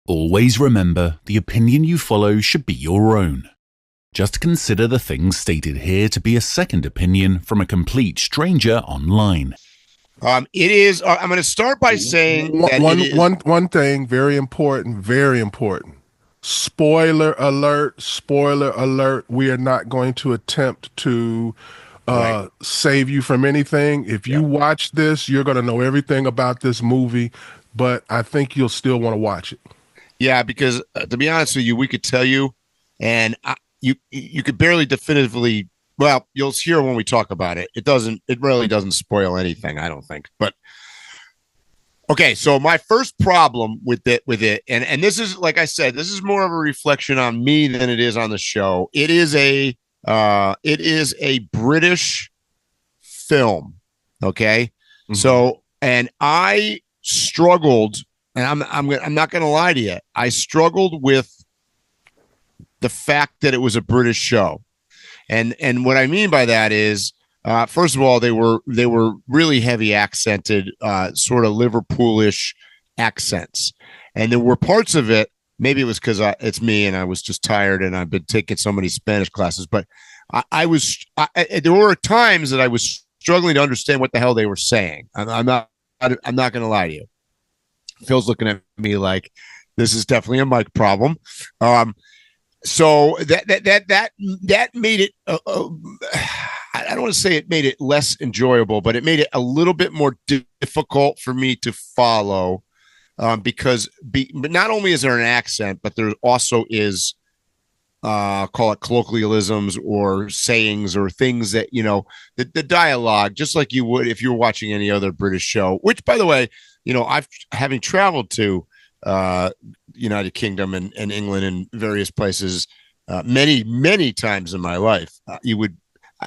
Always remember, the opinion you follow should be your own. Just consider the things stated here to be a second opinion from a complete stranger online. It is. I'm going to start by saying one thing, very important, very important. Spoiler alert, spoiler alert. We are not going to attempt to save you from anything. If you watch this, you're going to know everything about this movie, but I think you'll still want to watch it. Yeah, because to be honest with you, we could tell you, and you could barely definitively. Well, you'll hear when we talk about it. It really doesn't spoil anything, I don't think. But okay, so my first problem with it, and this is, like I said, this is more of a reflection on me than it is on the show. It is a British film. Okay, mm-hmm. So, and I struggled. And I'm not going to lie to you. I struggled with the fact that it was a British show, and what I mean by that is, first of all, they were really heavy accented, sort of Liverpoolish accents, and there were parts of it. Maybe it was because it's me and I was just tired and I've been taking so many Spanish classes, but there were times that I was struggling to understand what the hell they were saying. I'm not going to lie to you. Phil's looking at me like this is definitely a mic problem. So that made it. I don't want to say it made it less enjoyable, but it made it a little bit more difficult for me to follow, because but not only is there an accent, but there also is call it colloquialisms or sayings or things that, the dialogue, just like you would if you were watching any other British show, which, by the way, having traveled to United Kingdom and England and various places many, many times in my life,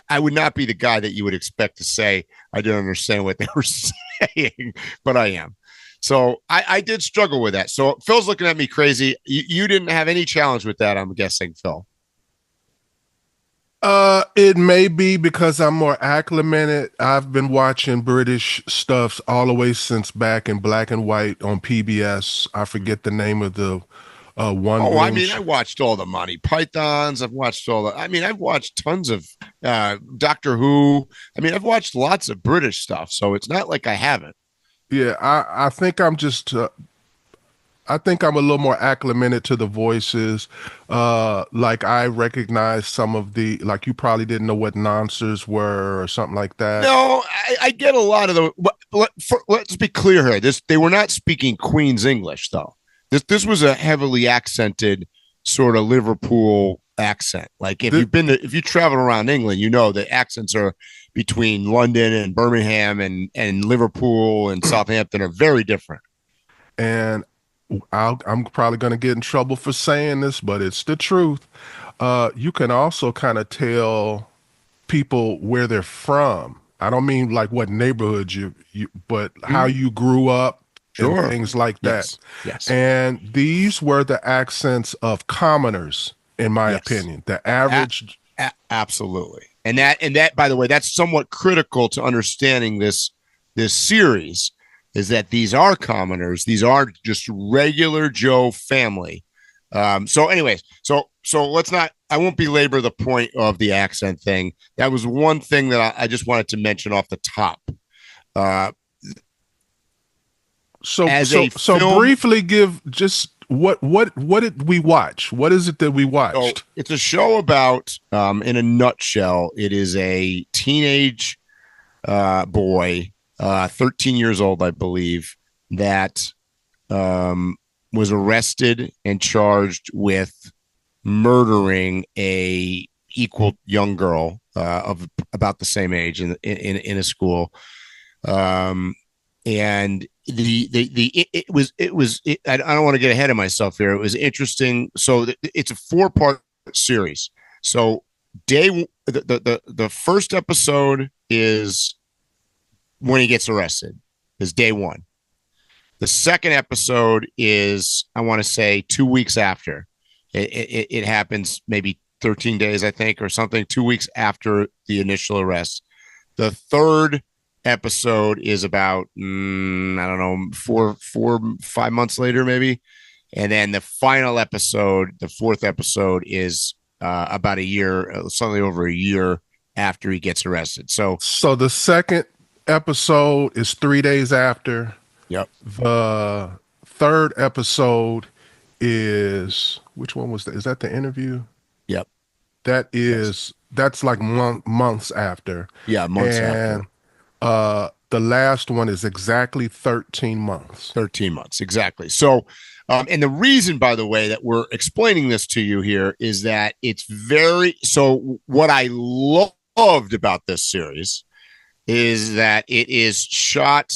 I would not be the guy that you would expect to say I didn't understand what they were saying, but I am. So I did struggle with that. So Phil's looking at me crazy. You didn't have any challenge with that, I'm guessing, Phil. It may be because I'm more acclimated. I've been watching British stuff all the way since back in black and white on PBS. I forget the name of the one. Oh, I mean, I watched all the Monty Pythons. I've watched I've watched tons of Doctor Who. I mean, I've watched lots of British stuff, so it's not like I haven't. Yeah, I think I'm just. I think I'm a little more acclimated to the voices. Like I recognize some of the, like you probably didn't know what nonsense were or something like that. No, I get a lot of the. Let's be clear here. They were not speaking Queen's English though. This was a heavily accented sort of Liverpool accent. Like if you travel around England, the accents are between London and Birmingham and Liverpool and Southampton are very different. And I'm probably going to get in trouble for saying this, but it's the truth. You can also kind of tell people where they're from. I don't mean like what neighborhood but how you grew up. Sure. And things like that. Yes. And these were the accents of commoners, in my opinion. The average. Absolutely. And that, by the way, that's somewhat critical to understanding this series, is that these are commoners. These are just regular Joe family. So anyways, so let's not, I won't belabor the point of the accent thing. That was one thing that I just wanted to mention off the top. So briefly give just what did we watch? What is it that we watched? So it's a show about, in a nutshell, it is a teenage boy, 13 years old, I believe, that was arrested and charged with murdering a equal young girl of about the same age in a school. And it was I don't want to get ahead of myself here. It was interesting. So it's a 4-part series. So the first episode is when he gets arrested, is day 1. The second episode is, I want to say, 2 weeks after. It happens, maybe 13 days, I think, or something, 2 weeks after the initial arrest. The third episode is about, I don't know, 4, 5 months later, maybe. And then the final episode, the fourth episode, is about a year, slightly over a year after he gets arrested. So the second episode is 3 days after. Yep. The third episode is, which one was that? Is that the interview? Yep. That's like months after. Yeah, months after. The last one is exactly 13 months. 13 months, exactly. So, and the reason, by the way, that we're explaining this to you here is that it's so what I loved about this series is that it is shot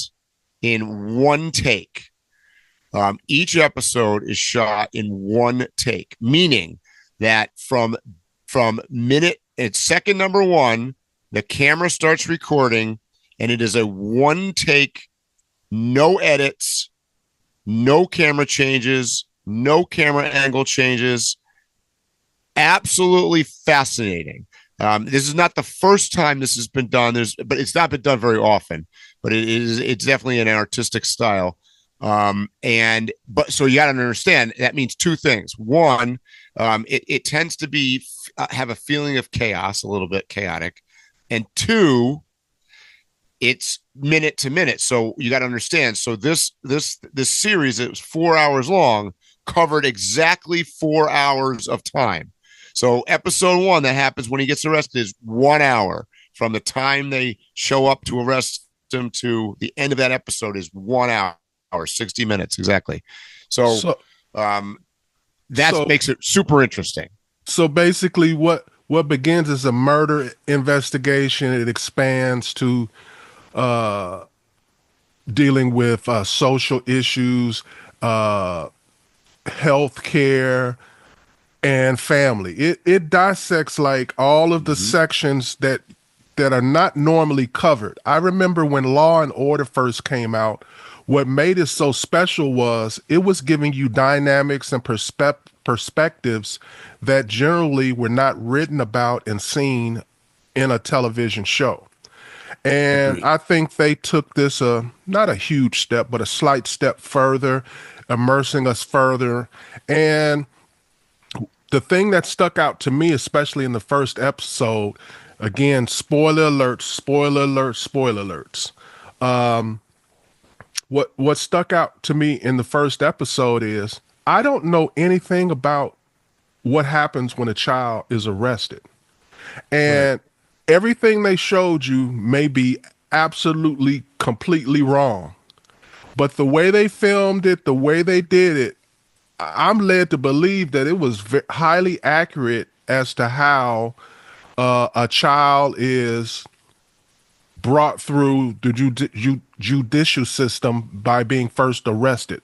in one take. Each episode is shot in one take, meaning that from second number one, the camera starts recording, and it is a one take, no edits, no camera changes, no camera angle changes. Absolutely fascinating. This is not the first time this has been done. But it's not been done very often. But it's definitely an artistic style. So you got to understand that means two things. One, it tends to be have a feeling of chaos, a little bit chaotic, and two, it's minute to minute. So you got to understand. So this series, it was 4 hours long, covered exactly 4 hours of time. So episode one that happens when he gets arrested is 1 hour from the time they show up to arrest him to the end of that episode is 1 hour, 60 minutes exactly. So that makes it super interesting. So basically, what begins as a murder investigation, it expands to dealing with social issues, health care, and family. It dissects like all of the sections that are not normally covered. I remember when Law and Order first came out, what made it so special was it was giving you dynamics and perspectives that generally were not written about and seen in a television show. And I think they took this, not a huge step, but a slight step further, immersing us further. And the thing that stuck out to me, especially in the first episode, again, spoiler alerts, spoiler alerts, spoiler alerts. What stuck out to me in the first episode is I don't know anything about what happens when a child is arrested. And everything they showed you may be absolutely, completely wrong. But the way they filmed it, the way they did it, I'm led to believe that it was highly accurate as to how a child is brought through the judicial system by being first arrested.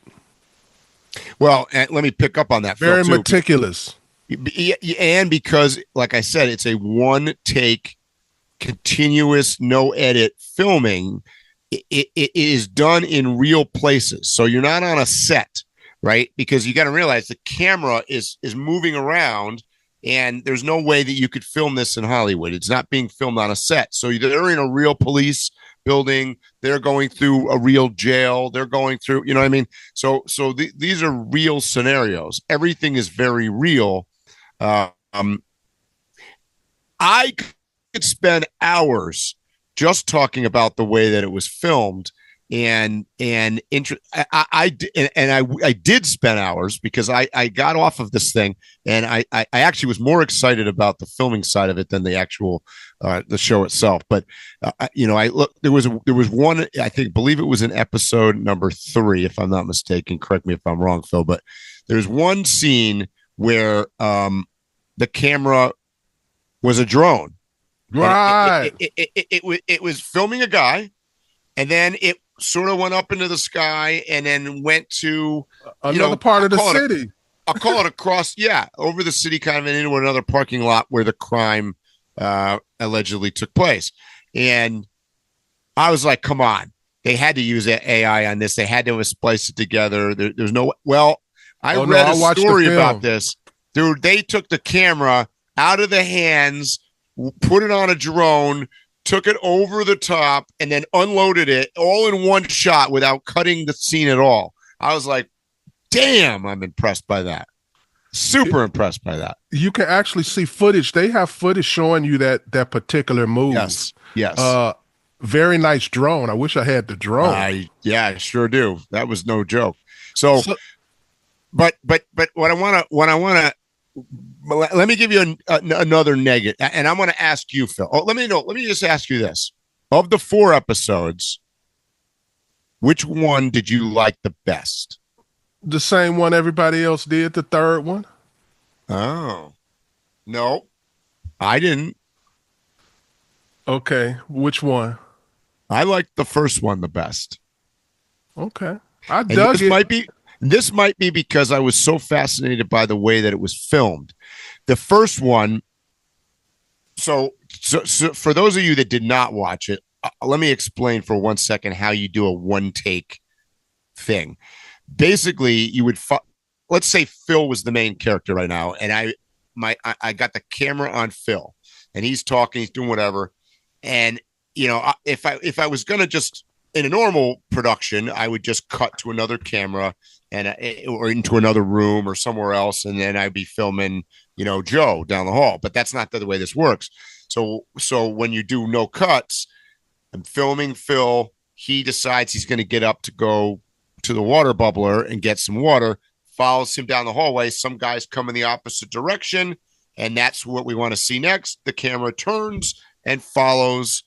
Well, and let me pick up on that. Very meticulous. And because, like I said, it's a one take, continuous, no edit filming. It is done in real places. So you're not on a set, right? Because you got to realize the camera is moving around, and there's no way that you could film this in Hollywood. It's not being filmed on a set. So they're in a real police building. They're going through a real jail. They're going through, you know what I mean? So these are real scenarios. Everything is very real. I could spend hours just talking about the way that it was filmed, and I did spend hours because I got off of this thing, and I actually was more excited about the filming side of it than the actual the show itself. But I look, there was one, believe it was in episode number 3, if I'm not mistaken. Correct me if I'm wrong, Phil. But there's one scene where the camera was a drone. Right. It was filming a guy, and then it sort of went up into the sky and then went to another part of the city. I'll call it across, over the city, kind of into another parking lot where the crime allegedly took place. And I was like, come on. They had to use AI on this. They had to splice it together. There's no... Well, I read a story about this. Dude, they took the camera out of the hands, put it on a drone, took it over the top, and then unloaded it all in one shot without cutting the scene at all. I was like, damn, I'm impressed by that. Super impressed by that. You can actually see footage. They have footage showing you that particular move. Yes. Very nice drone. I wish I had the drone. I sure do. That was no joke. So but what I want to let me give you another negative, and I'm going to ask you, Phil. Let me just ask you this: of the 4 episodes, which one did you like the best? The same one everybody else did, the third one. Oh, no, I didn't. Okay, which one? I liked the first one the best. Okay, I dug it. This might be because I was so fascinated by the way that it was filmed. The first one. So for those of you that did not watch it, let me explain for 1 second how you do a one take thing. Basically, you would let's say Phil was the main character right now, and I got the camera on Phil, and he's talking, he's doing whatever, and if I was gonna just in a normal production, I would just cut to another camera or into another room or somewhere else, and then I'd be filming, Joe down the hall. But that's not the way this works. So when you do no cuts, I'm filming Phil. He decides he's going to get up to go to the water bubbler and get some water, follows him down the hallway. Some guys come in the opposite direction, and that's what we want to see next. The camera turns and follows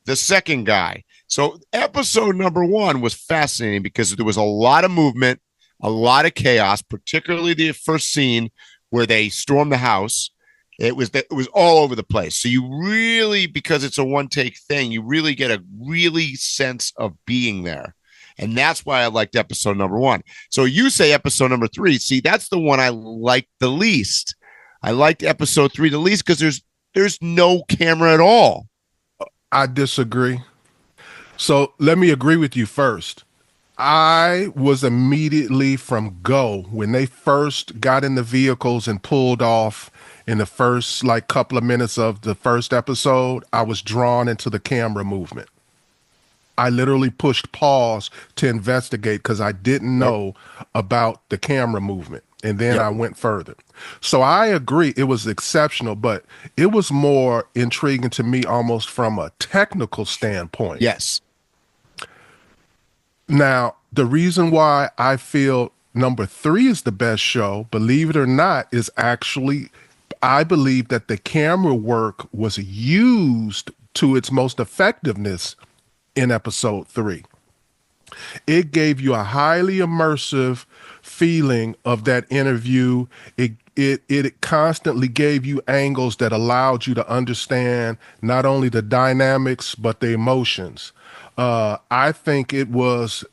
the second guy. So episode number 1 was fascinating because there was a lot of movement, a lot of chaos, particularly the first scene where they storm the house. It was all over the place. So you really, because it's a one take thing, you really get a really sense of being there. And that's why I liked episode number 1. So you say episode number 3. See, that's the one I liked the least. I liked episode 3 the least because there's no camera at all. I disagree. So let me agree with you first. I was immediately from go when they first got in the vehicles and pulled off in the first couple of minutes of the first episode. I was drawn into the camera movement. I literally pushed pause to investigate because I didn't know about the camera movement. And then I went further. So I agree it was exceptional, but it was more intriguing to me almost from a technical standpoint. Yes. Now, the reason why I feel number 3 is the best show, believe it or not, is actually, I believe that the camera work was used to its most effectiveness in episode 3. It gave you a highly immersive feeling of that interview. It constantly gave you angles that allowed you to understand not only the dynamics, but the emotions. I think it was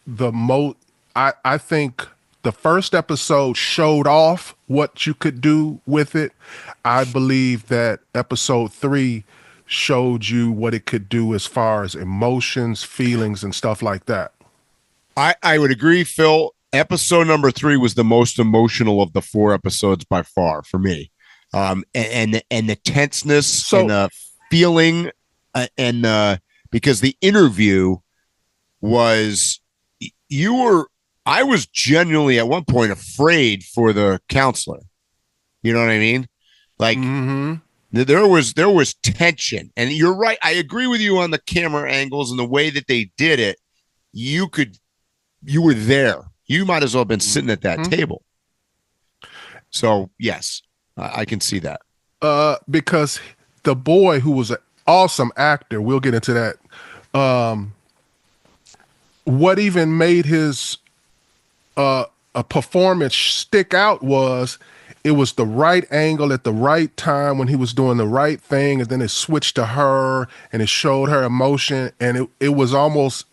I think the first episode showed off what you could do with it. I believe that episode 3 showed you what it could do as far as emotions, feelings, and stuff like that. I would agree, Phil. Episode number 3 was the most emotional of the 4 episodes by far for me. And the tenseness and the feeling because the interview was, I was genuinely at one point afraid for the counselor. You know what I mean? There was tension, and you're right. I agree with you on the camera angles and the way that they did it. You were there. You might as well have been sitting at that table. So yes, I can see that. Because the boy, who was an awesome actor, we'll get into that. What even made his a performance stick out was it was the right angle at the right time when he was doing the right thing, and then it switched to her and it showed her emotion, and it was almost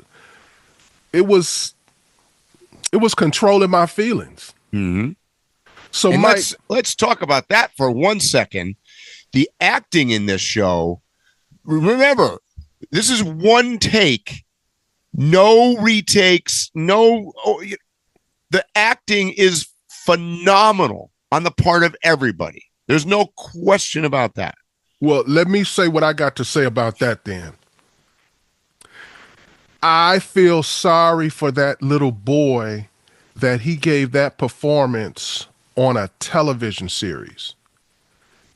it was controlling my feelings. Mm-hmm. So let's talk about that for 1 second. The acting in this show, remember, this is one take, no retakes, the acting is phenomenal on the part of everybody. There's no question about that. Well, let me say what I got to say about that then. I feel sorry for that little boy that he gave that performance on a television series.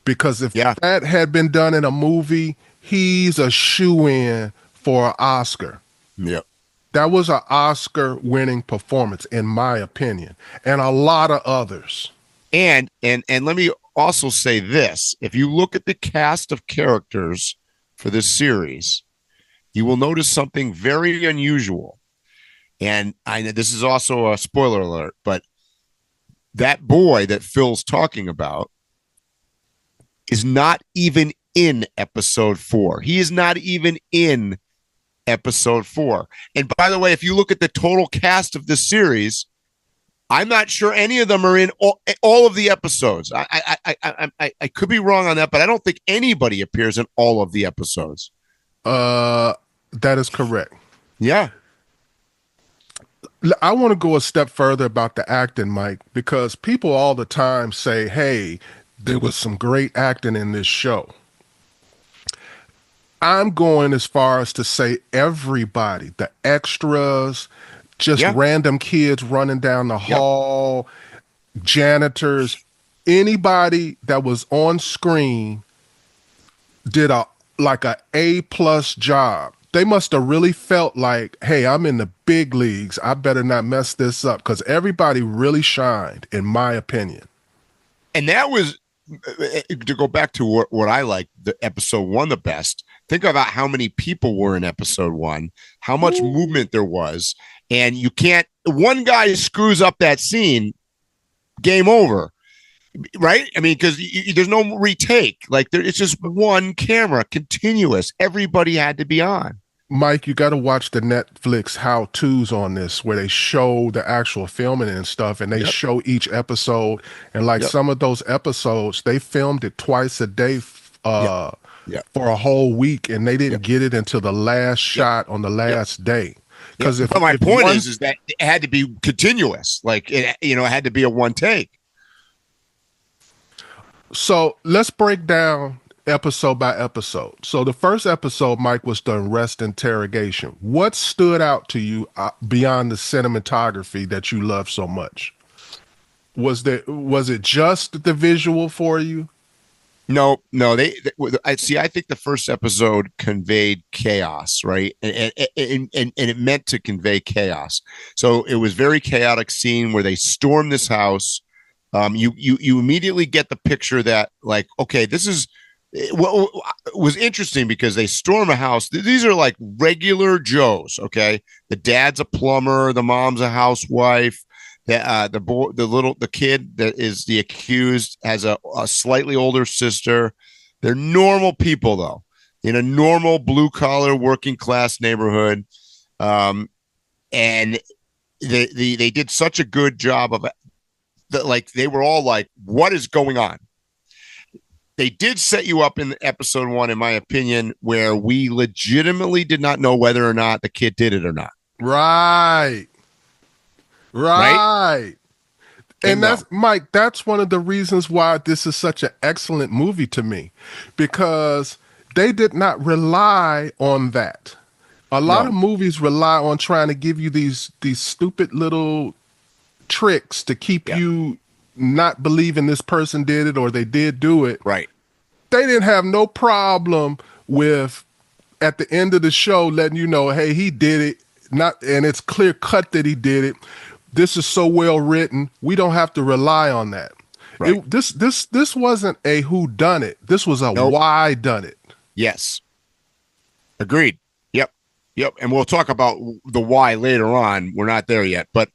Because if that had been done in a movie, he's a shoo-in for an Oscar. Yep. That was an Oscar-winning performance, in my opinion, and a lot of others. And let me also say this. If you look at the cast of characters for this series, you will notice something very unusual. And I know this is also a spoiler alert, but that boy that Phil's talking about is not even in episode 4. He is not even in episode 4. And by the way, if you look at the total cast of this series, I'm not sure any of them are in all of the episodes. I could be wrong on that, but I don't think anybody appears in all of the episodes. That is correct. Yeah. I want to go a step further about the acting, Mike, because people all the time say, hey, there was some great acting in this show. I'm going as far as to say everybody, the extras, just random kids running down the hall, janitors, anybody that was on screen did a A+ job. They must have really felt like, hey, I'm in the big leagues. I better not mess this up, because everybody really shined, in my opinion. And that was, to go back to what I liked, the episode 1 the best. Think about how many people were in episode 1, how much movement there was. And you can't, one guy screws up that scene, game over. Right? I mean, because there's no retake. Like, it's just one camera, continuous. Everybody had to be on. Mike, you got to watch the Netflix how-tos on this, where they show the actual filming and stuff, and they show each episode. And like some of those episodes, they filmed it twice a day for a whole week, and they didn't get it until the last shot on the last day. Because but my point is that it had to be continuous. Like, it had to be a one take. So let's break down episode by episode. So the first episode, Mike, was the arrest interrogation. What stood out to you beyond the cinematography that you love so much? Was it just the visual for you? No. I think the first episode conveyed chaos, right? And it meant to convey chaos. So it was very chaotic scene where they storm this house. You immediately get the picture that, like, okay, this is what was interesting, because they storm a house. These are like regular Joes. Okay. The dad's a plumber. The mom's a housewife. The kid that is the accused has a slightly older sister. They're normal people, though, in a normal blue collar working class neighborhood. And they did such a good job of it. Like, they were all like, what is going on? They did set you up in episode 1, in my opinion, where we legitimately did not know whether or not the kid did it or not. Right. And that's, Mike, that's one of the reasons why this is such an excellent movie to me, because they did not rely on that. A lot of movies rely on trying to give you these stupid little tricks to keep you not believing this person did it or they did do it. Right. They didn't have no problem with, at the end of the show, letting you know, hey, he did it. And it's clear cut that he did it. This is so well written. We don't have to rely on that. Right. This wasn't a who done it. This was a why done it. Yes. Agreed. Yep. And we'll talk about the why later on. We're not there yet, but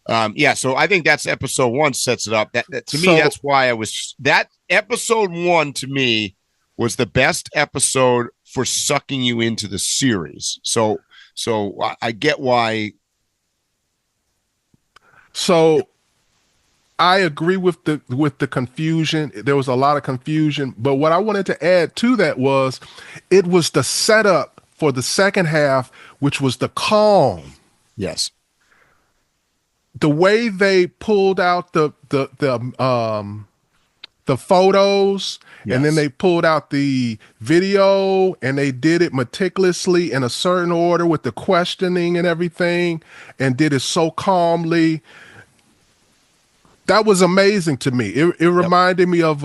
so I think that's episode 1 sets it up. That to me, that's why that episode 1 to me was the best episode for sucking you into the series. So I get why. So I agree with the confusion. There was a lot of confusion, but what I wanted to add to that was it was the setup for the second half, which was the calm. Yes. The way they pulled out the photos, and then they pulled out the video, and they did it meticulously in a certain order with the questioning and everything, and did it so calmly. That was amazing to me. It reminded me of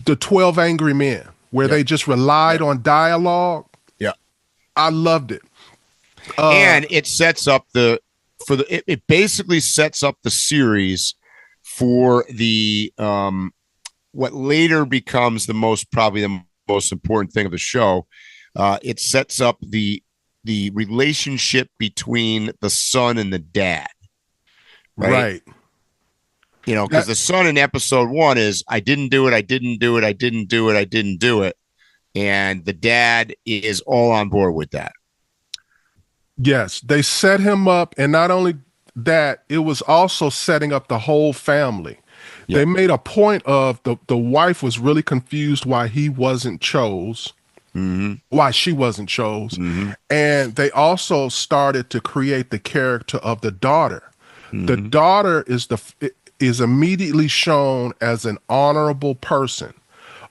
the 12 Angry Men, where they just relied on dialogue. Yeah. I loved it. And it sets up it basically sets up the series for the what later becomes probably the most important thing of the show. It sets up the relationship between the son and the dad. Right. You know, because the son in episode 1 is, I didn't do it, I didn't do it, I didn't do it, I didn't do it. And the dad is all on board with that. Yes, they set him up, and not only that, it was also setting up the whole family. Yep. They made a point of the wife was really confused why he wasn't chose, why she wasn't chose, and they also started to create the character of the daughter. The daughter is immediately shown as an honorable person.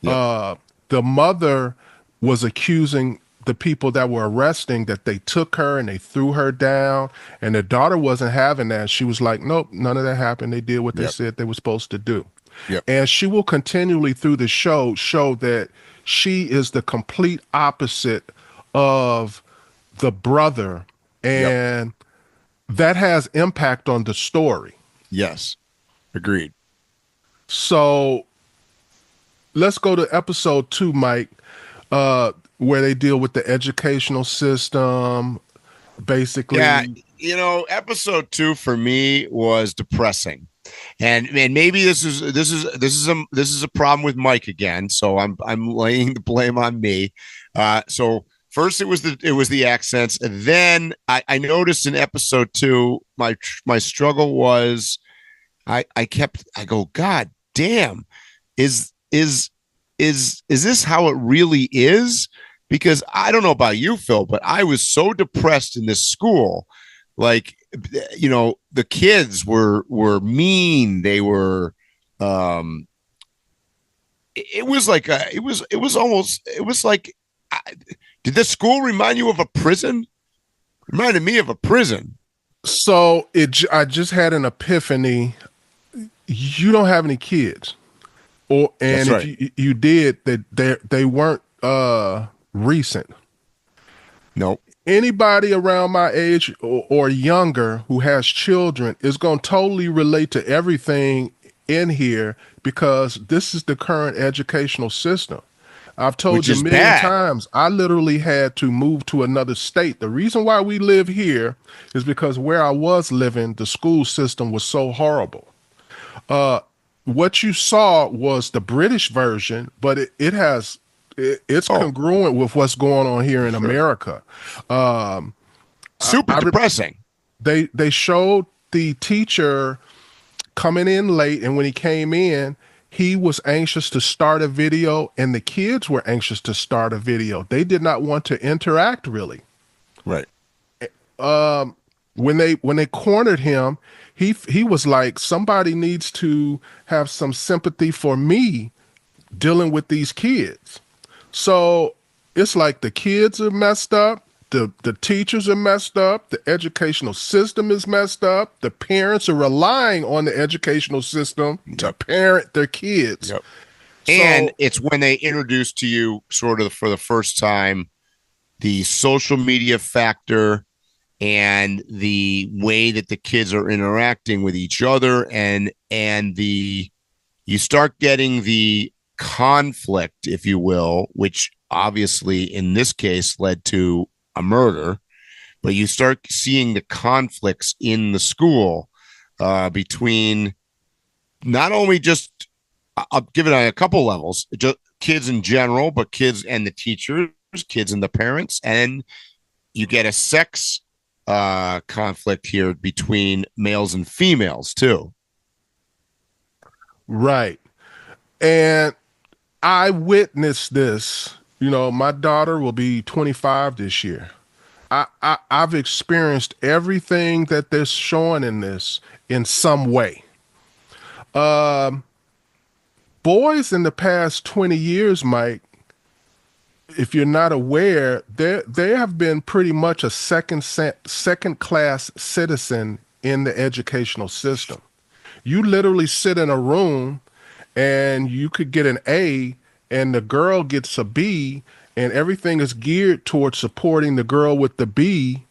Yep. The mother was accusing the people that were arresting that they took her and they threw her down, and the daughter wasn't having that. She was like, nope, none of that happened. They did what they said they were supposed to do. Yep. And she will continually through the show that she is the complete opposite of the brother, and that has impact on the story. Yes, agreed. So let's go to episode 2, Mike, where they deal with the educational system, basically. Yeah, you know, episode 2 for me was depressing, and maybe this is a problem with Mike again. So I'm laying the blame on me. So first it was the accents, and then I noticed in episode 2 my struggle was I go, God damn, is this how it really is? Because I don't know about you, Phil, but I was so depressed in this school. Like, you know, the kids were mean. They were, it was like, it was like, did this school remind you of a prison? It reminded me of a prison. So I just had an epiphany. You don't have any kids, and if you did, they weren't recent. Nope. Anybody around my age or younger who has children is going to totally relate to everything in here, because this is the current educational system. I've told you a million times, I literally had to move to another state. The reason why we live here is because where I was living, the school system was so horrible. What you saw was the British version, but it's congruent with what's going on here in America. Super depressing. They showed the teacher coming in late, and when he came in, he was anxious to start a video, and the kids were anxious to start a video. They did not want to interact, really. Right. When they cornered him, he was like, somebody needs to have some sympathy for me dealing with these kids. So it's like the kids are messed up, the teachers are messed up, the educational system is messed up, the parents are relying on the educational system to parent their kids. Yep. And it's when they introduce to you sort of for the first time the social media factor and the way that the kids are interacting with each other, and you start getting the conflict, if you will, which obviously in this case led to a murder, but you start seeing the conflicts in the school between not only just, I'll give it a couple levels, just kids in general, but kids and the teachers, kids and the parents, and you get a sex conflict here between males and females too. Right. And I witnessed this. You know, my daughter will be 25 this year. I've experienced everything that they're showing in this in some way. Boys in the past 20 years, Mike, if you're not aware, they have been pretty much a second class citizen in the educational system. You literally sit in a room and you could get an A and the girl gets a B, and everything is geared towards supporting the girl with the B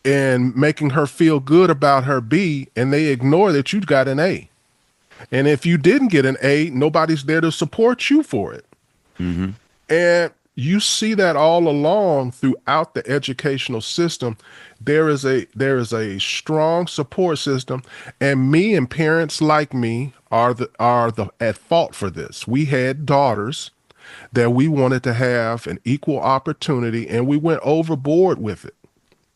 and making her feel good about her B, and they ignore that you got an A. And if you didn't get an A, nobody's there to support you for it. Mm-hmm. And you see that all along throughout the educational system. There is a strong support system, and me and parents like me are at fault for this. We had daughters that we wanted to have an equal opportunity, and we went overboard with it.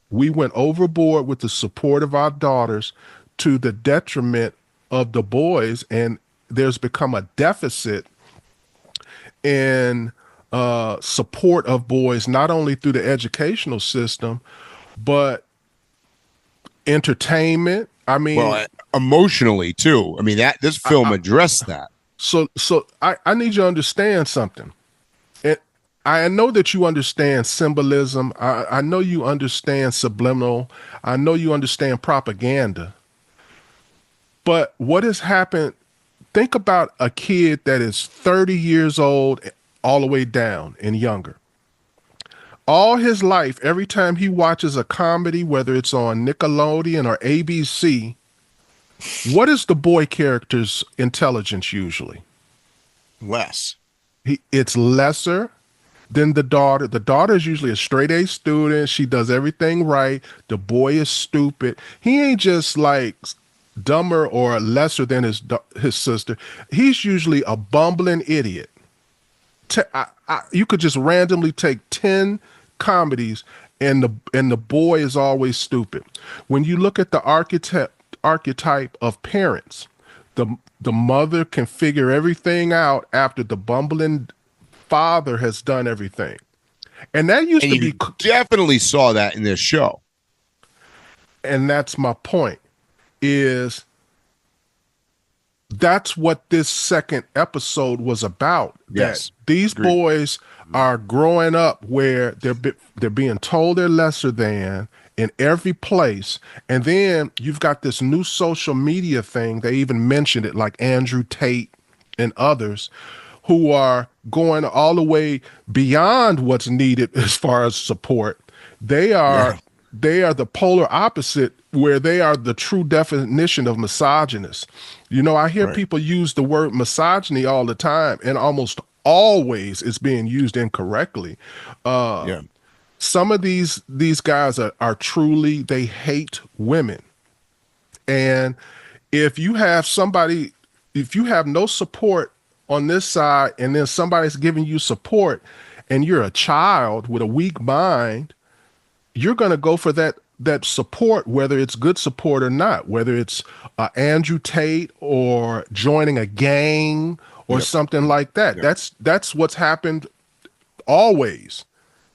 We went overboard with the support of our daughters to the detriment of the boys, and there's become a deficit in support of boys, not only through the educational system, but entertainment. I mean, well, emotionally too. I mean, that this film addressed that. So I need you to understand something. And I know that you understand symbolism. I know you understand subliminal. I know you understand propaganda. But what has happened, think about a kid that is 30 years old all the way down and younger. All his life, every time he watches a comedy, whether it's on Nickelodeon or ABC, what is the boy character's intelligence usually? Less. It's lesser than the daughter. The daughter is usually a straight A student. She does everything right. The boy is stupid. He ain't just like dumber or lesser than his sister. He's usually a bumbling idiot. You could just randomly take 10 comedies and the boy is always stupid. When you look at the archetype of parents, the mother can figure everything out after the bumbling father has done everything. And that used to be definitely saw that in this show. And that's my point, is that's what this second episode was about. Yes. That these boys are growing up where they're being told they're lesser than in every place. And then you've got this new social media thing. They even mentioned it, like Andrew Tate and others, who are going all the way beyond what's needed as far as support. They are the polar opposite, where they are the true definition of misogynist. You know, I hear people use the word misogyny all the time, and almost always it's being used incorrectly. Some of these guys are truly, they hate women. And if you have no support on this side, and then somebody's giving you support, and you're a child with a weak mind, you're going to go for that support, whether it's good support or not, whether it's Andrew Tate or joining a gang or something like that. That's what's happened always.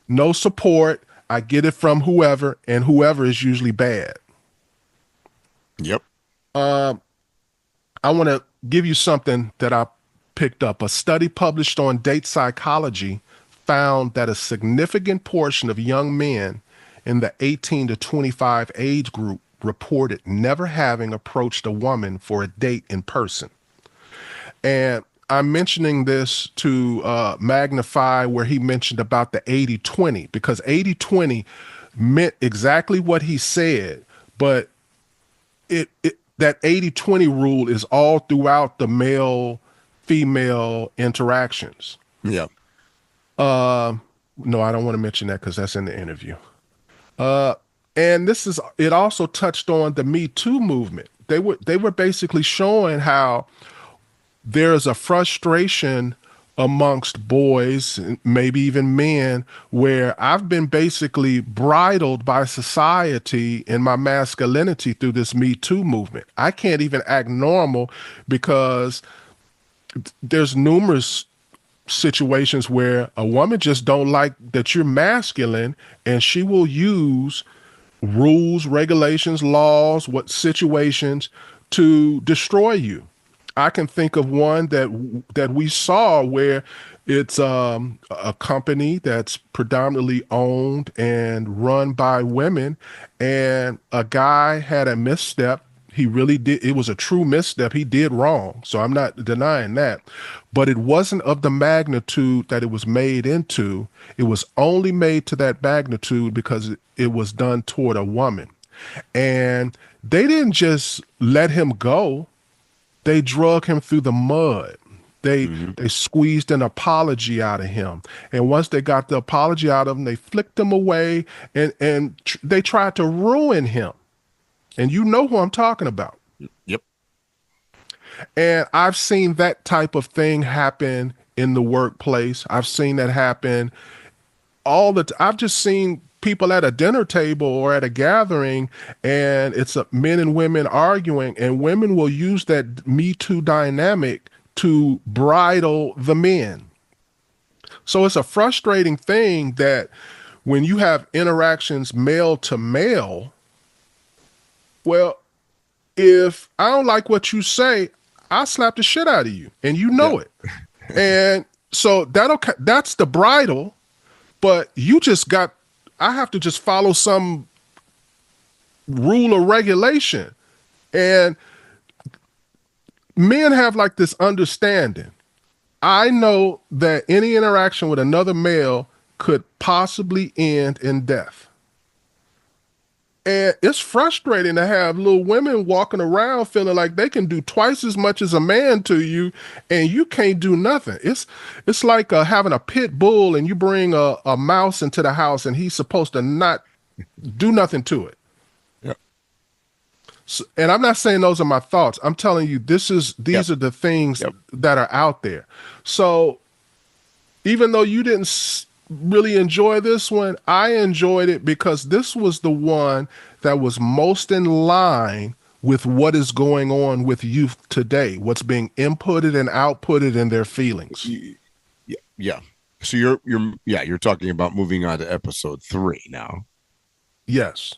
No support. I get it from whoever, and whoever is usually bad. Yep. I want to give you something that I picked up. A study published on Date Psychology found that a significant portion of young men in the 18 to 25 age group reported never having approached a woman for a date in person. And I'm mentioning this to magnify where he mentioned about the 80-20, because 80-20 meant exactly what he said, but that 80-20 rule is all throughout the male-female interactions. Yeah. No, I don't want to mention that because that's in the interview. And it also touched on the Me Too movement. They were basically showing how there's a frustration amongst boys, maybe even men, where I've been basically bridled by society in my masculinity through this Me Too movement. I can't even act normal because there's numerous situations where a woman just don't like that you're masculine, and she will use rules, regulations, laws, situations to destroy you. I can think of one that we saw where it's a company that's predominantly owned and run by women, and a guy had a misstep. He really did. It was a true misstep. He did wrong. So I'm not denying that. But it wasn't of the magnitude that it was made into. It was only made to that magnitude because it was done toward a woman. And they didn't just let him go. They drug him through the mud. They squeezed an apology out of him. And once they got the apology out of him, they flicked him away and they tried to ruin him. And you know who I'm talking about. Yep. And I've seen that type of thing happen in the workplace. I've seen that happen I've just seen people at a dinner table or at a gathering, and it's men and women arguing, and women will use that Me Too dynamic to bridle the men. So it's a frustrating thing that when you have interactions male to male, well, if I don't like what you say, I'll slap the shit out of you, and you know it. And so that's the bridle, but I have to just follow some rule or regulation. And men have like this understanding. I know that any interaction with another male could possibly end in death. And it's frustrating to have little women walking around feeling like they can do twice as much as a man to you, and you can't do nothing. It's like having a pit bull and you bring a mouse into the house and he's supposed to not do nothing to it. Yep. So, and I'm not saying those are my thoughts. I'm telling you, these are the things that are out there. So even though you didn't really enjoy this one, I enjoyed it because this was the one that was most in line with what is going on with youth today, what's being inputted and outputted in their feelings. Yeah. So you're talking about moving on to episode 3 now. Yes.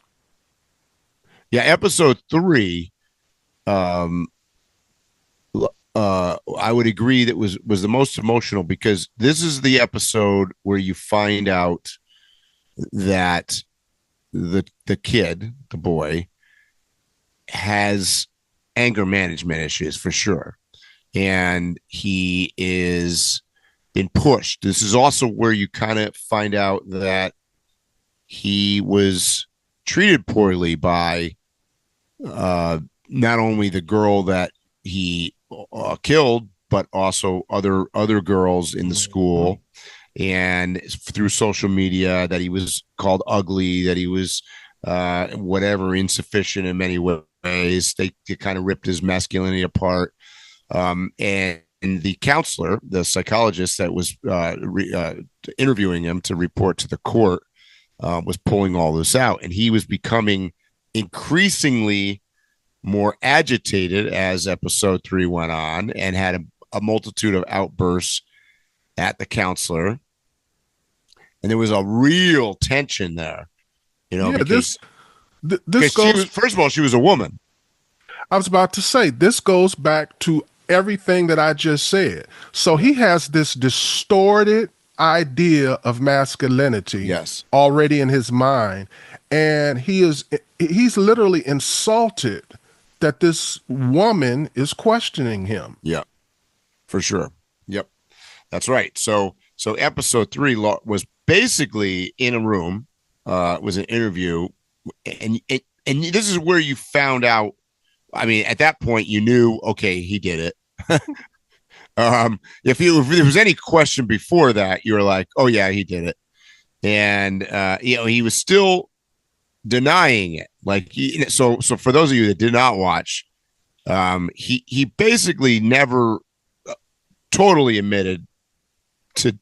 Yeah, episode 3 I would agree that was the most emotional, because this is the episode where you find out that the kid, the boy, has anger management issues for sure. And he is been pushed. This is also where you kind of find out that he was treated poorly by not only the girl that he killed, but also other girls in the school, and through social media, that he was called ugly, that he was whatever, insufficient in many ways. They kind of ripped his masculinity apart. And the counselor, the psychologist that was interviewing him to report to the court, was pulling all this out, and he was becoming increasingly more agitated as episode 3 went on, and had a multitude of outbursts at the counselor. And there was a real tension there, because this goes. First of all, she was a woman. I was about to say, this goes back to everything that I just said. So he has this distorted idea of masculinity already in his mind, and he's literally insulted that this woman is questioning him. Yeah, for sure. Yep, that's right. So episode 3 was basically in a room, was an interview, and this is where you found out. I mean, at that point, you knew, okay, he did it. If there was any question before that, you were like, oh yeah, he did it. And he was still denying it. Like, so for those of you that did not watch, he basically never totally admitted to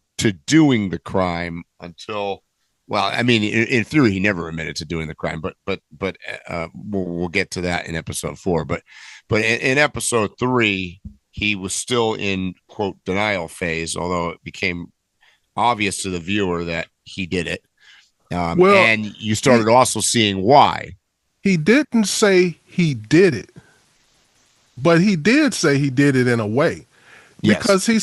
doing the crime until, well, I mean, in theory, he never admitted to doing the crime, but we'll get to that in episode 4. But in episode 3, he was still in, quote, denial phase, although it became obvious to the viewer that he did it. And you started also seeing why. He didn't say he did it, but he did say he did it in a way. Yes. Because he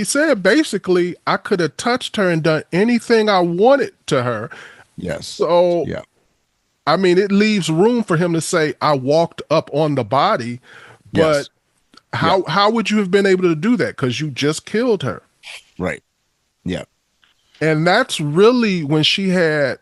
said basically, I could have touched her and done anything I wanted to her. Yes. So yeah. I mean, it leaves room for him to say, I walked up on the body, but how would you have been able to do that? Because you just killed her. Right. Yeah. And that's really when she had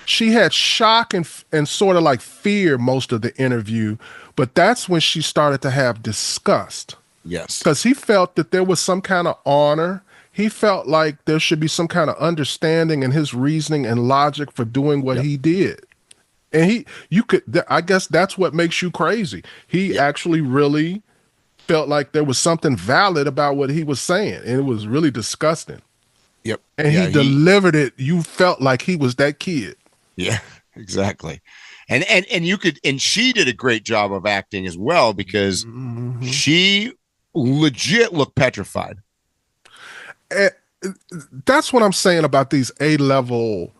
shock and sort of like fear most of the interview, but that's when she started to have disgust. Yes. Because he felt that there was some kind of honor. He felt like there should be some kind of understanding in his reasoning and logic for doing what he did. And I guess that's what makes you crazy. He actually really felt like there was something valid about what he was saying, and it was really disgusting. Yep. And he delivered it. You felt like he was that kid. Yeah, exactly. And she did a great job of acting as well, because she legit looked petrified. And that's what I'm saying about these A-level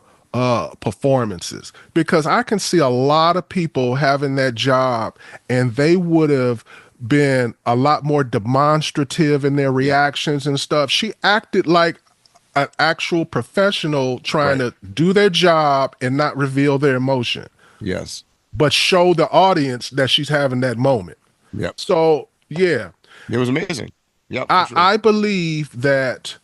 performances, because I can see a lot of people having that job and they would have been a lot more demonstrative in their reactions and stuff. She acted like an actual professional trying to do their job and not reveal their emotion. Yes. But show the audience that she's having that moment. Yep. So, yeah. It was amazing. Yep. I believe that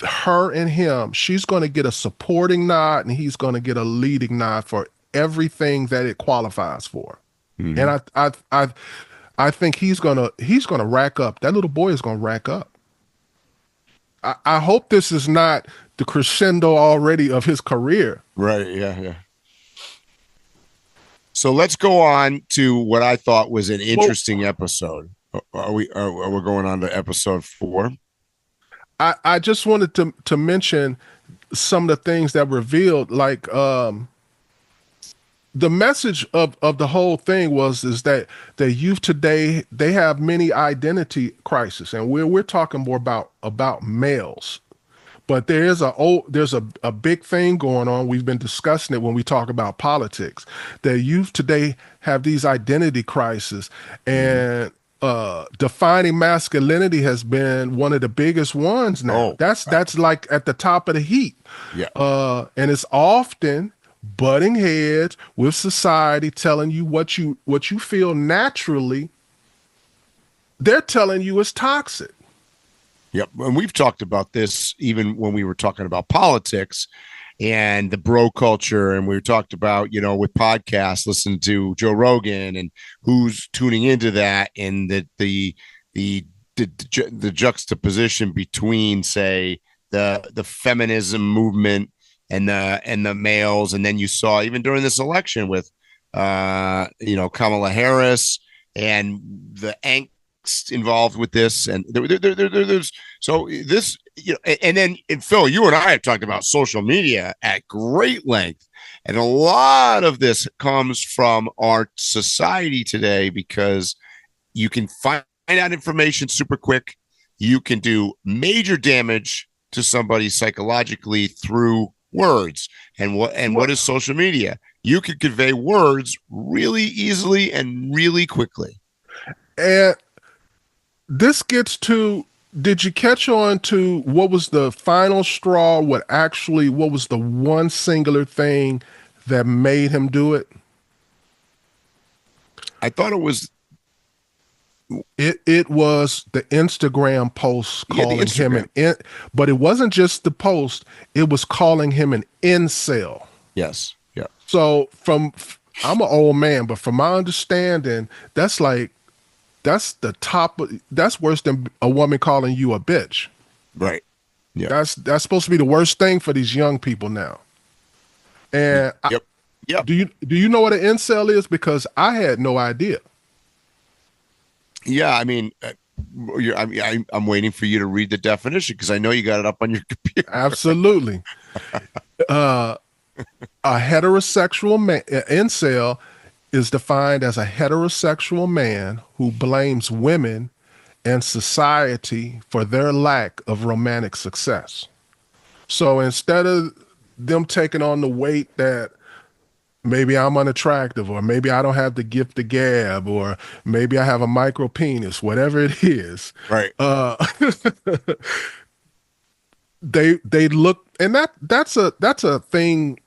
her and him, she's going to get a supporting nod and he's going to get a leading nod for everything that it qualifies for. And I think he's gonna rack up. That little boy is gonna rack up. I hope this is not the crescendo already of his career. Right. Yeah. So let's go on to what I thought was an interesting episode. Are we going on to episode 4? I just wanted to mention some of the things that were revealed, like the message of the whole thing is that the youth today, they have many identity crisis, and we're talking more about males. But there's a big thing going on. We've been discussing it when we talk about politics. The youth today have these identity crises, and defining masculinity has been one of the biggest ones now. That's like at the top of the heap. Yeah. And it's often butting heads with society, telling you what you feel naturally. They're telling you it's toxic. Yep. And we've talked about this even when we were talking about politics and the bro culture. And we talked about, with podcasts, listen to Joe Rogan and who's tuning into that, and the juxtaposition between, say, the feminism movement and the males. And then you saw even during this election with Kamala Harris and the angst involved with this, and there's so this, and then Phil, you and I have talked about social media at great length, and a lot of this comes from our society today, because you can find out information super quick. You can do major damage to somebody psychologically through words. And what is social media? You can convey words really easily and really quickly. And this gets to, did you catch on to what was the final straw? What was the one singular thing that made him do it? I thought it was It was the Instagram post calling him but it wasn't just the post, it was calling him an incel. Yes. Yeah. So I'm an old man, but from my understanding, that's the top. That's worse than a woman calling you a bitch. Right. Yeah. That's supposed to be the worst thing for these young people now. And Yep. Do you know what an incel is? Because I had no idea. Yeah, I mean, I'm waiting for you to read the definition, because I know you got it up on your computer. Absolutely. A heterosexual man, incel, is defined as a heterosexual man who blames women and society for their lack of romantic success. So instead of them taking on the weight that maybe I'm unattractive, or maybe I don't have the gift of gab, or maybe I have a micro penis, whatever it is. Right. They look, and that's a thing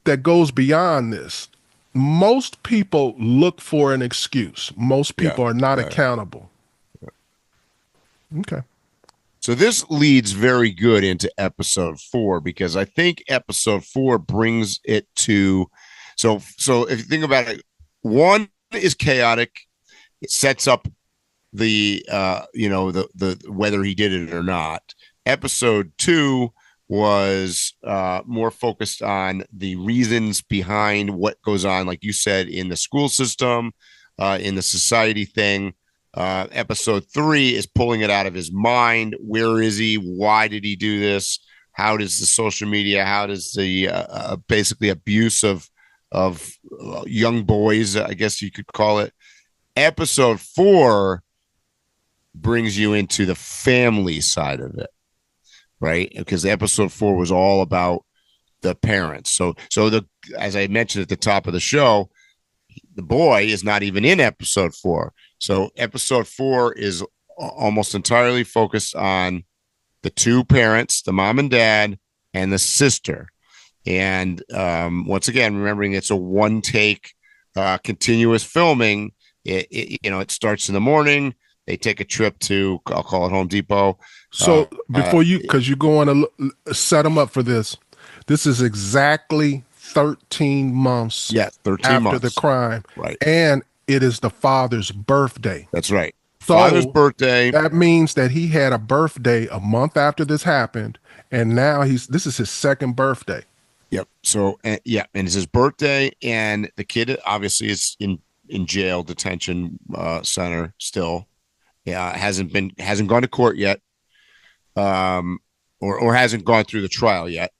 that goes beyond this. most people look for an excuse. Most people are not accountable. Okay. So this leads very good into episode 4, because I think episode 4 brings it to, so if you think about it, 1 is chaotic. It sets up the the whether he did it or not. Episode 2 was more focused on the reasons behind what goes on, like you said, in the school system, in the society thing. Episode 3 is pulling it out of his mind. Where is he? Why did he do this? How does the social media, how does the basically abuse of young boys, I guess you could call it. Episode 4 brings you into the family side of it, right? Because episode 4 was all about the parents. So as I mentioned at the top of the show, the boy is not even in episode 4. So episode 4 is almost entirely focused on the 2 parents, the mom and dad, and the sister. And once again, remembering it's a one take, continuous filming. It starts in the morning. They take a trip to, I'll call it Home Depot. So before because you go on to set them up for this, this is exactly 13 months 13 after months. the crime. Right. And it is the father's birthday. That's right. So Father's birthday. That means that he had a birthday a month after this happened, and now this is his second birthday. Yep. So and it's his birthday, and the kid obviously is in jail, detention center still. Yeah, hasn't gone to court yet, or hasn't gone through the trial yet.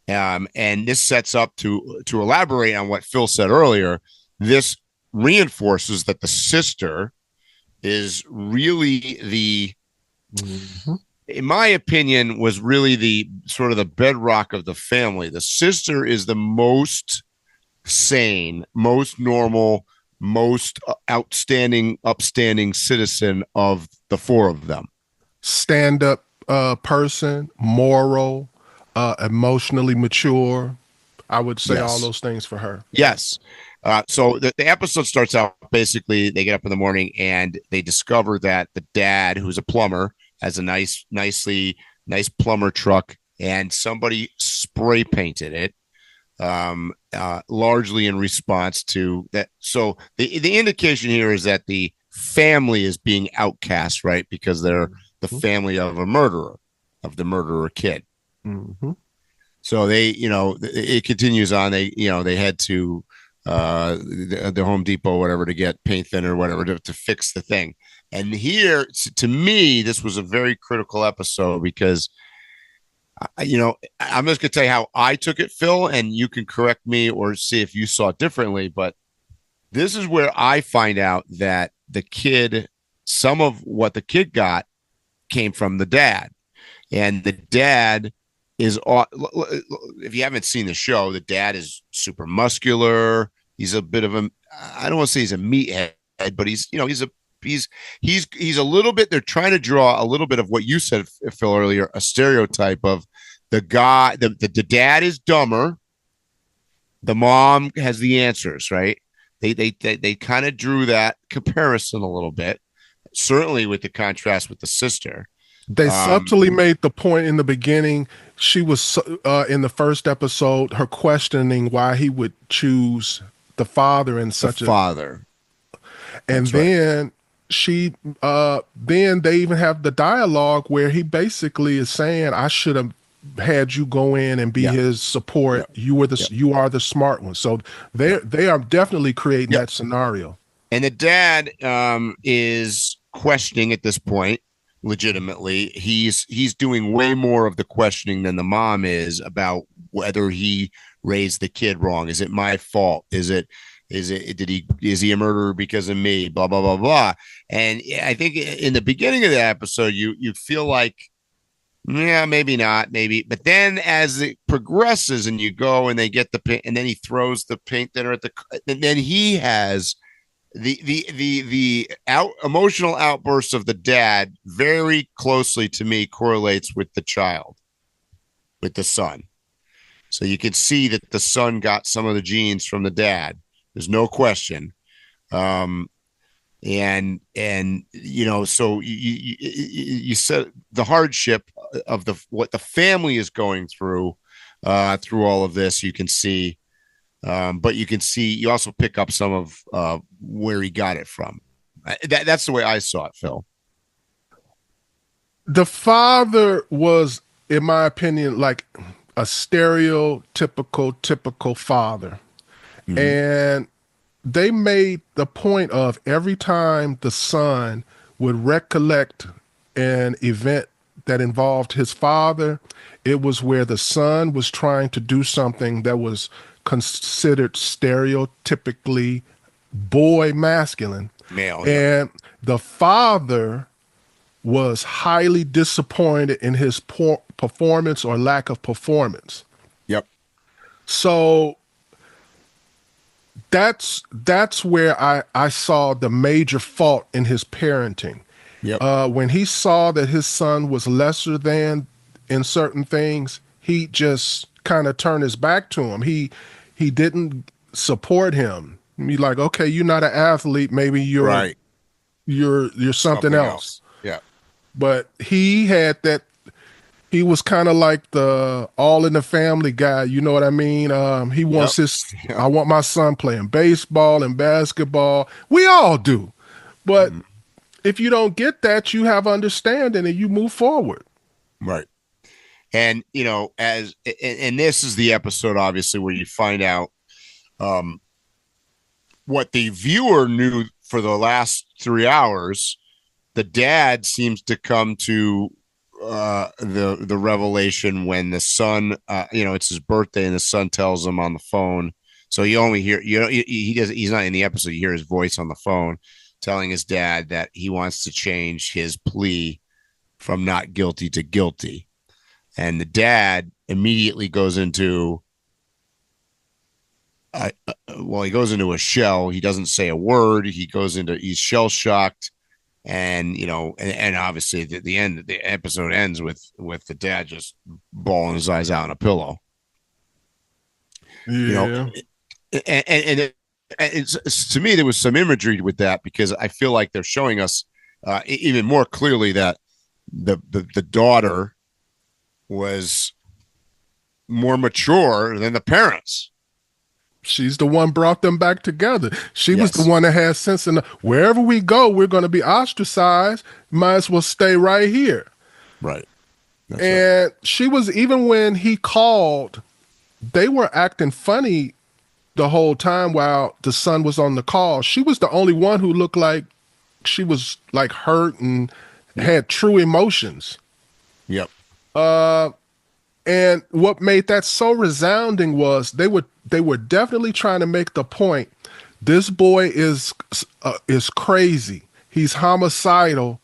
And this sets up to elaborate on what Phil said earlier. This reinforces that the sister is really in my opinion, was really the sort of the bedrock of the family. The sister is the most sane, most normal, most upstanding citizen of the 4 of them. Stand-up person, moral, emotionally mature. I would say all those things for her. Yes. So the episode starts out, basically they get up in the morning and they discover that the dad, who's a plumber, has a nice plumber truck, and somebody spray painted it, largely in response to that. So the indication here is that the family is being outcast, right? Because they're the family of a murderer, of the murderer kid. Mm-hmm. So it continues on. They head to the Home Depot, whatever, to get paint thinner, whatever, to fix the thing. And here, to me, this was a very critical episode because, I'm just going to tell you how I took it, Phil, and you can correct me or see if you saw it differently. But this is where I find out that some of what the kid got came from the dad. And the dad is, if you haven't seen the show, the dad is super muscular. He's a bit of I don't want to say he's a meathead, but he's a little bit, they're trying to draw a little bit of what you said, Phil, earlier, a stereotype of the guy, the dad is dumber. The mom has the answers, right? They kind of drew that comparison a little bit, certainly with the contrast with the sister. They subtly made the point in the beginning. She was in the first episode, her questioning why he would choose the father in such a father. And That's then right. she then they even have the dialogue where he basically is saying, I should have had you go in and be his support. You are the smart one. So they are definitely creating that scenario. And the dad is questioning at this point, legitimately. He's doing way more of the questioning than the mom is about whether he raised the kid wrong. Is it my fault? Is he a murderer because of me? Blah, blah, blah, blah. And I think in the beginning of the episode, you feel like, yeah, maybe not, maybe. But then as it progresses and you go and they get the paint, and then he throws the paint thinner and then he has the emotional outburst of the dad very closely, to me, correlates with the child, with the son. So you can see that the son got some of the genes from the dad. There's no question. And so you said the hardship of what the family is going through all of this. You can see, but you also pick up some of where he got it from. That's the way I saw it, Phil. The father was, in my opinion, like a typical father. Mm-hmm. And they made the point of every time the son would recollect an event that involved his father, it was where the son was trying to do something that was considered stereotypically boy masculine. Male. And the father was highly disappointed in his performance or lack of performance. Yep. So that's where I saw the major fault in his parenting. Yep. When he saw that his son was lesser than in certain things, he just kind of turned his back to him. He didn't support him. He like, okay, you're not an athlete. Maybe you're right. You're something else. Yeah. But he had that. He was kind of like the All in the Family guy. You know what I mean? He wants I want my son playing baseball and basketball. We all do. But if you don't get that, you have understanding and you move forward. Right. And, and this is the episode, obviously, where you find out what the viewer knew for the last 3 hours. The dad seems to come to the revelation when the son, it's his birthday and the son tells him on the phone. So you only hear, he's not in the episode. You hear his voice on the phone telling his dad that he wants to change his plea from not guilty to guilty. And the dad immediately goes into, he goes into a shell. He doesn't say a word. He's shell shocked. And, and obviously at the end, the episode ends with the dad just bawling his eyes out on a pillow. Yeah. And it's, to me, there was some imagery with that because I feel like they're showing us even more clearly that the daughter was more mature than the parents. She's the one brought them back together. She was the one that had sense enough. Wherever we go, we're going to be ostracized. Might as well stay right here. Right. That's and right. She was, even when he called, they were acting funny the whole time while the son was on the call. She was the only one who looked like she was like hurt and had true emotions. Yep. And what made that so resounding was they were definitely trying to make the point. This boy is crazy. He's homicidal,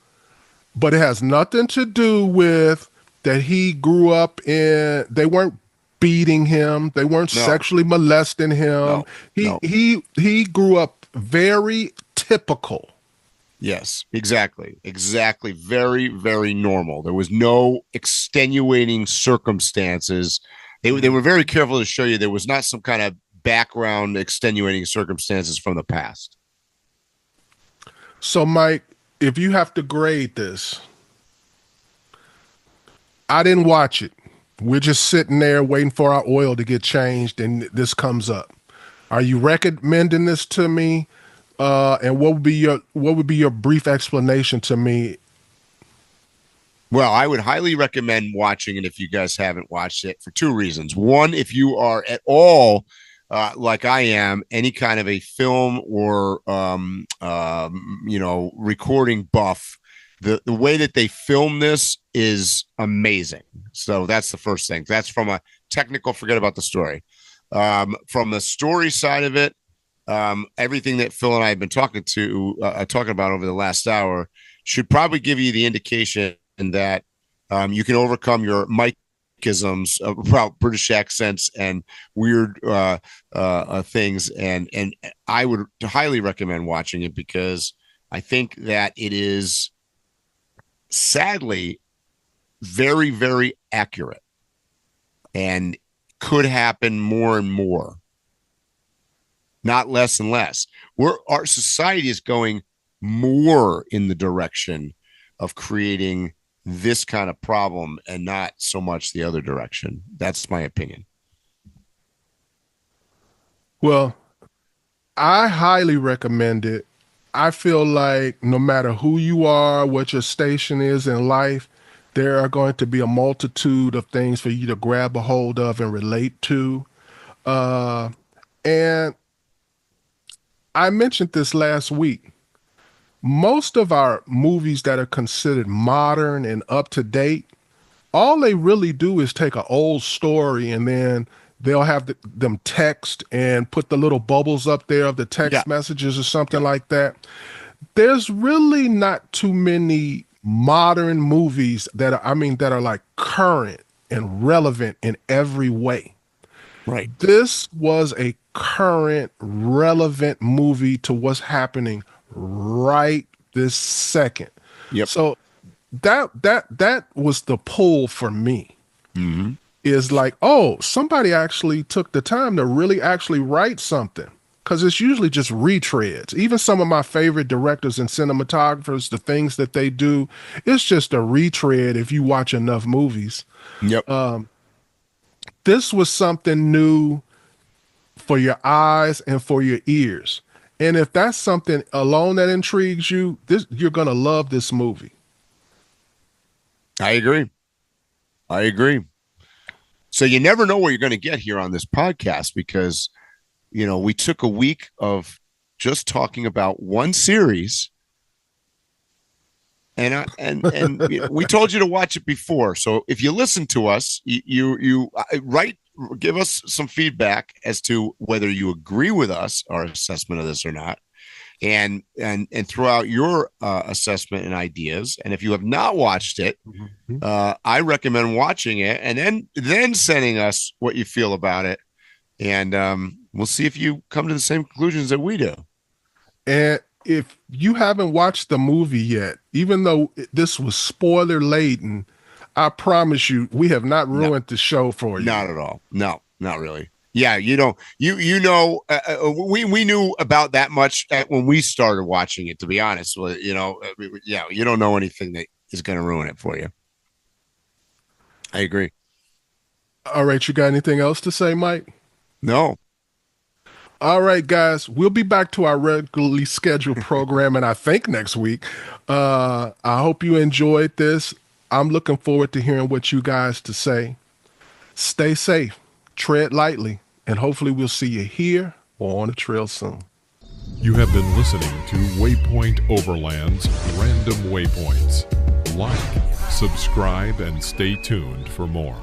but it has nothing to do with that he grew up in. They weren't beating him. They weren't sexually molesting him. He grew up very typical. Yes, exactly. Very, very normal. There was no extenuating circumstances. They were very careful to show you there was not some kind of background extenuating circumstances from the past. So, Mike, if you have to grade this, I didn't watch it. We're just sitting there waiting for our oil to get changed, and this comes up. Are you recommending this to me? And what would be your brief explanation to me? Well, I would highly recommend watching it if you guys haven't watched it for two reasons. One, if you are at all like I am, any kind of a film or recording buff, the way that they film this is amazing. So that's the first thing. That's from a technical, forget about the story. From the story side of it, everything that Phil and I have been talking about over the last hour should probably give you the indication that you can overcome your Mike-isms about British accents and weird things. And I would highly recommend watching it because I think that it is sadly very, very accurate and could happen more and more. not less and less. Our society is going more in the direction of creating this kind of problem and not so much the other direction. That's my opinion. Well, I highly recommend it. I feel like no matter who you are, what your station is in life, there are going to be a multitude of things for you to grab a hold of and relate to. And I mentioned this last week. Most of our movies that are considered modern and up to date, all they really do is take an old story and then they'll have them text and put the little bubbles up there of the text messages or something like that. There's really not too many modern movies that are like current and relevant in every way. Right. This was a current, relevant movie to what's happening right this second. Yep. So that was the pull for me. Mm-hmm. Is like, oh, somebody actually took the time to really actually write something, because it's usually just retreads. Even some of my favorite directors and cinematographers, the things that they do, it's just a retread if you watch enough movies. Yep. This was something new for your eyes and for your ears. And if that's something alone that intrigues you, you're going to love this movie. I agree. So you never know what you're going to get here on this podcast, because, we took a week of just talking about one series, and we told you to watch it before. So if you listen to us, you give us some feedback as to whether you agree with us, our assessment of this or not, and throw out your assessment and ideas. And if you have not watched it, I recommend watching it and then sending us what you feel about it, and we'll see if you come to the same conclusions that we do. And if you haven't watched the movie yet, even though this was spoiler laden, I promise you we have not ruined the show for you. Not at all. No, not really. Yeah, we knew about that much when we started watching it, to be honest. Well, you don't know anything that is going to ruin it for you. I agree. All right, you got anything else to say, Mike? No. All right, guys, we'll be back to our regularly scheduled programming, I think, next week. I hope you enjoyed this. I'm looking forward to hearing what you guys to say. Stay safe, tread lightly, and hopefully we'll see you here or on the trail soon. You have been listening to Waypoint Overland's Random Waypoints. Like, subscribe, and stay tuned for more.